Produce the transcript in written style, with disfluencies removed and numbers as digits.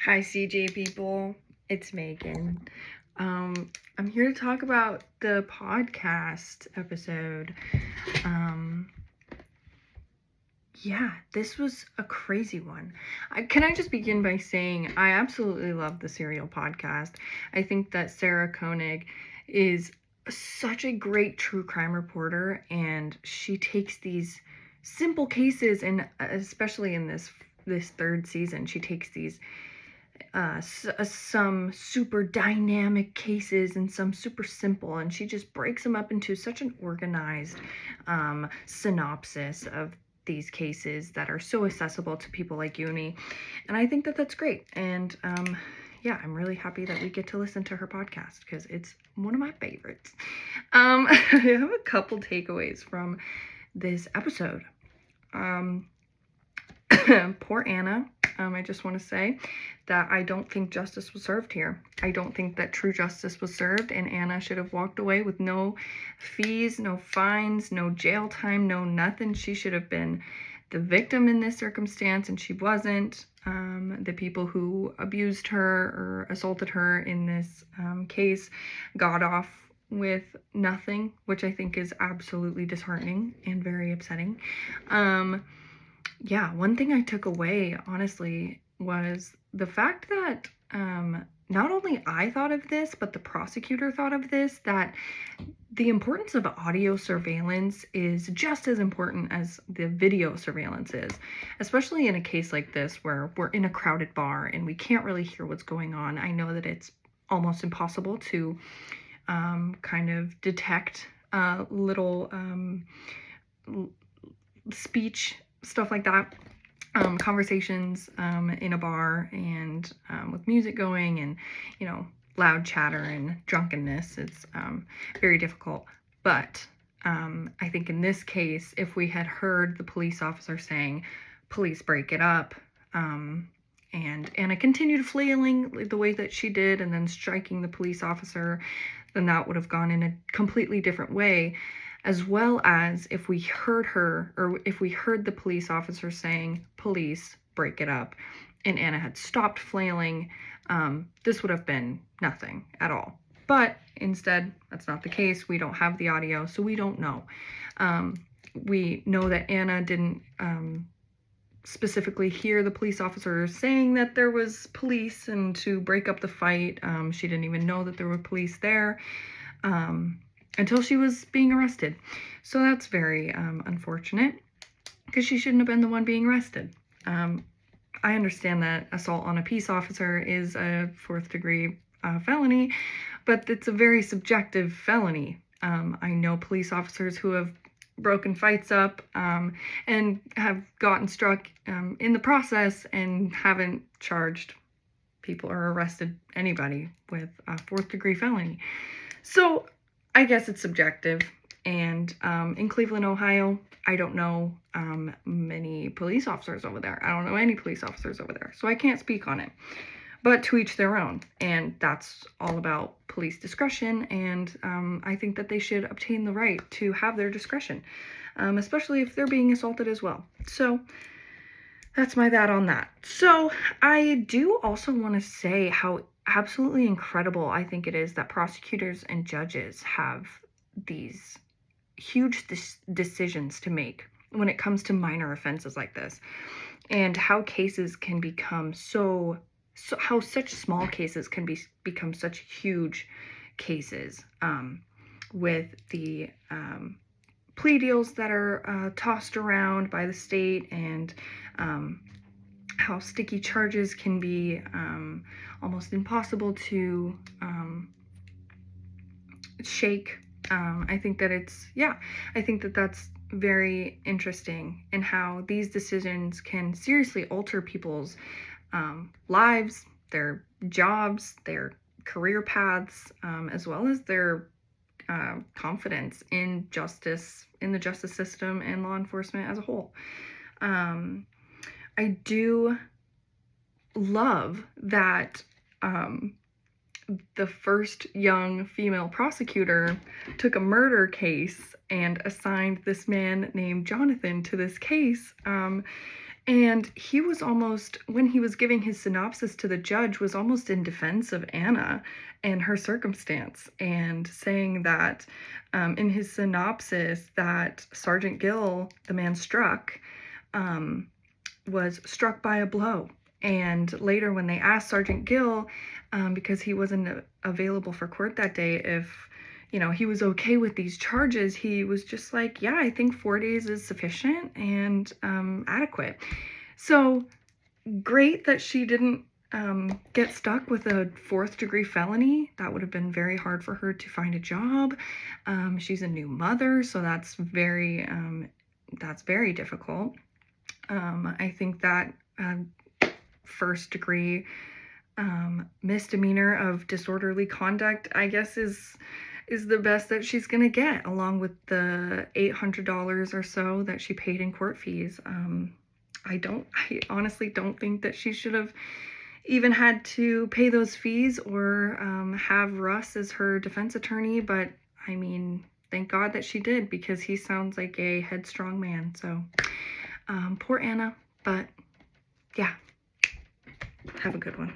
Hi, CJ people. It's Megan. I'm here to talk about the podcast episode. Yeah, this was a crazy one. Can I just begin by saying I absolutely love the Serial podcast. I think that Sarah Koenig is such a great true crime reporter, and she takes these simple cases, and especially in this third season, she takes these some super dynamic cases and some super simple, and she just breaks them up into such an organized synopsis of these cases that are so accessible to people like you and me. And I think that that's great. And yeah, I'm really happy that we get to listen to her podcast because it's one of my favorites. I have a couple takeaways from this episode. Poor Anna. I just want to say that I don't think justice was served here. I don't think that true justice was served, and Anna should have walked away with no fees, no fines, no jail time, no nothing. She should have been the victim in this circumstance, and she wasn't. The people who abused her or assaulted her in this case got off with nothing, which I think is absolutely disheartening and very upsetting. Yeah, one thing I took away, honestly, was the fact that not only I thought of this, but the prosecutor thought of this, that the importance of audio surveillance is just as important as the video surveillance is, especially in a case like this where we're in a crowded bar and we can't really hear what's going on. I know that it's almost impossible to kind of detect little speech, stuff like that, conversations in a bar and with music going and, you know, loud chatter and drunkenness. It's very difficult. But I think in this case, if we had heard the police officer saying, "Police, break it up," and Anna continued flailing the way that she did and then striking the police officer, then that would have gone in a completely different way. As well as if we heard her, or if we heard the police officer saying, "Police, break it up," and Anna had stopped flailing, this would have been nothing at all. But instead, that's not the case. We don't have the audio, so we don't know. We know that Anna didn't specifically hear the police officer saying that there was police and to break up the fight. She didn't even know that there were police there until she was being arrested. So that's very unfortunate because she shouldn't have been the one being arrested. I understand that assault on a peace officer is a fourth-degree felony, but it's a very subjective felony. I know police officers who have broken fights up and have gotten struck in the process and haven't charged people or arrested anybody with a fourth-degree felony. So I guess it's subjective. And in Cleveland, Ohio, I don't know many police officers over there. I don't know any police officers over there, so I can't speak on it. But to each their own, and that's all about police discretion, and I think that they should obtain the right to have their discretion, especially if they're being assaulted as well. So that's my that on that. So I do also want to say how absolutely incredible I think it is that prosecutors and judges have these huge decisions to make when it comes to minor offenses like this, and how cases can become how such small cases can become such huge cases with the plea deals that are tossed around by the state, and how sticky charges can be almost impossible to shake. I think that that's very interesting, and how these decisions can seriously alter people's lives, their jobs, their career paths, as well as their confidence in justice, in the justice system and law enforcement as a whole. I do love that the first young female prosecutor took a murder case and assigned this man named Jonathan to this case. And he was almost, when he was giving his synopsis to the judge, was almost in defense of Anna and her circumstance, and saying that in his synopsis that Sergeant Gill, the man struck, was struck by a blow. And later, when they asked Sergeant Gill, because he wasn't available for court that day, if he was okay with these charges, he was just like, yeah, I think 4 days is sufficient and adequate. So great that she didn't get stuck with a 4th-degree felony. That would have been very hard for her to find a job. She's a new mother, so that's very difficult. I think that 1st-degree misdemeanor of disorderly conduct, I guess, is the best that she's gonna get, along with the $800 or so that she paid in court fees. I honestly don't think that she should have even had to pay those fees or have Russ as her defense attorney, but I mean, thank God that she did, because he sounds like a headstrong man. So poor Anna, but yeah, have a good one.